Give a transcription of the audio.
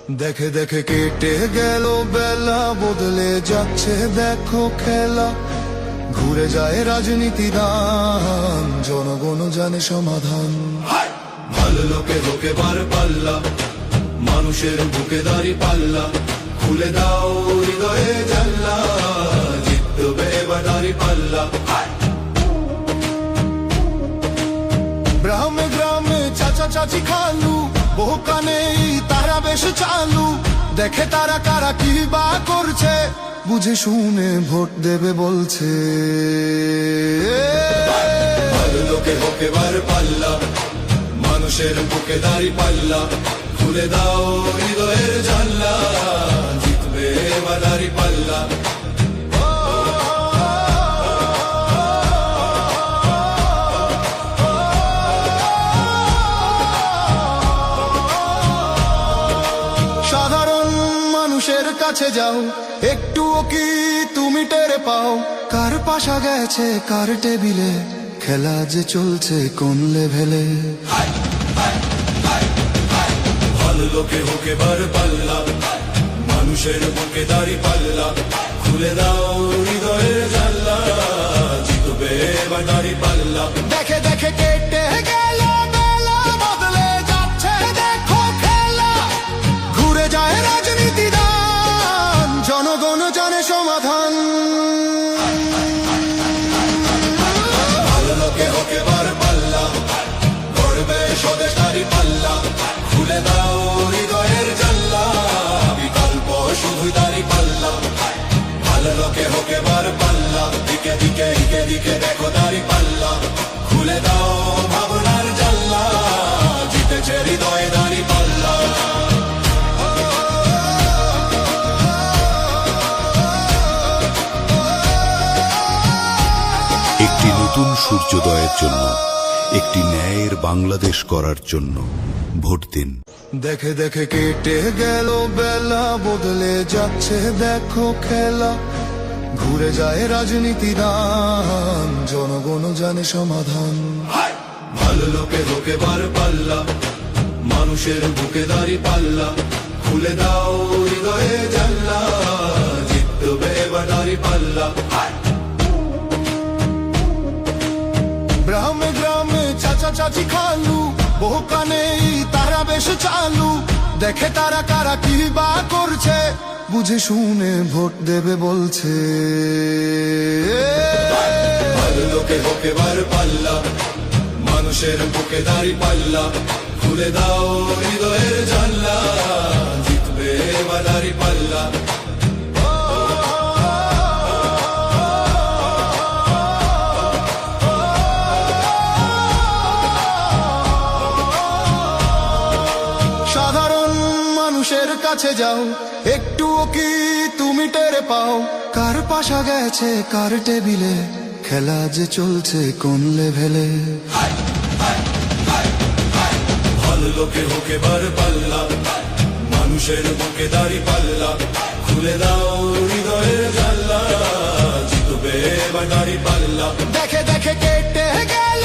দেখে দেখে কেটে গেল বেলা, বদলে যাচ্ছে দেখো খেলা। ঘুরে যায় রাজনীতি দান, জনগণ জানে সমাধান। ভালো লোকে হোকে বার পাল্লা, মানুষের বুকে দাঁড়ি পাল্লা। খুলে দাও হৃদয়ে জানলা, জিতবে এবার দাঁড়ি পাল্লা। গ্রামে গ্রামে চাচা চাচি খালু, বহু কানে তারা বেশ চালু। দেখে তারা কারা কি বা করছে, বুঝে শুনে ভোট দেবে বলছে। ভালো লোকে হোকে বার পাল্লা, মানুষের বুকে দাঁড়ি পাল্লা। খুলে দাও হৃদয়ের জানলা, জিতবে এবার দাঁড়ি পাল্লা। সাধারণ মানুষের কাছে যাও, একটুও কি তুমি টের পাও? কার পাশা গেছে কার টেবিলে, খেলা যে চলছে কোন লেভেলে। ভালো লোকে হোকে বার পাল্লা, মানুষের বুকে দাঁড়ি পাল্লা। খুলে দাও হৃদয়ের জানলা, জিতবে এবার দাঁড়ি পাল্লা। দেখে দেখে কেটে গেল বেলা, বদলে যাচ্ছে দেখো খেলা। ঘুরে যায় রাজনীতি দান, জনগণ জানে সমাধান। ভালো লোকে হোকে বার পাল্লা, গড়বে স্বদেশ দাঁড়ি পাল্লা। খুলে দাও হৃদয়ের জানলা, বিকল্প শুধু দাঁড়ি পাল্লা। ভালো লোকে হোকে বার পাল্লা, দিকে দিকে দিকে দিকে দেখো দাঁড়ি পাল্লা। খুলে দাও ভাবনার জানলা, জিতেছে হৃদয়ে দাঁড়ি পাল্লা। একটি নতুন সূর্যোদয়ের জন্য, একটি ন্যায়ের বাংলাদেশ করার জন্য ভোট দিন। দেখে দেখে কেটে গেল বেলা, বদলে যাচ্ছে দেখো খেলা। ঘুরে যায় রাজনীতি দান, জনগণ জানে সমাধান। ভালো লোকে হোকে বার পাল্লা, মানুষের বুকে দাঁড়ি পাল্লা। খুলে দাও হৃদয়ে জানলা, জিতবে এবার দাঁড়ি পাল্লা। গ্রামে গ্রামে চাচা চাচি খালু, বহু কানে তারা বেশ চালু। দেখে তারা কারা কি বা করছে, বুঝে শুনে ভোট দেবে বলছে। ভালো লোকে হোকে বার পাল্লা, মানুষের বুকে দাঁড়ি পাল্লা। খুলে দাও হৃদয়ের জানলা, জিতবে এবার দাঁড়ি পাল্লা। সাধারণ মানুষের কাছে যাও, একটুও কি তুমি টের পাও? কার পাশা গেছে কার টেবিলে, খেলা যে চলছে কোন লেভেলে। ভালো লোকে হোকে বার পাল্লা, মানুষের বুকে দাঁড়ি পাল্লা। খুলে দাও হৃদয়ের জানলা, জিতবে এবার দাঁড়ি পাল্লা। দেখে দেখে কেটে গেল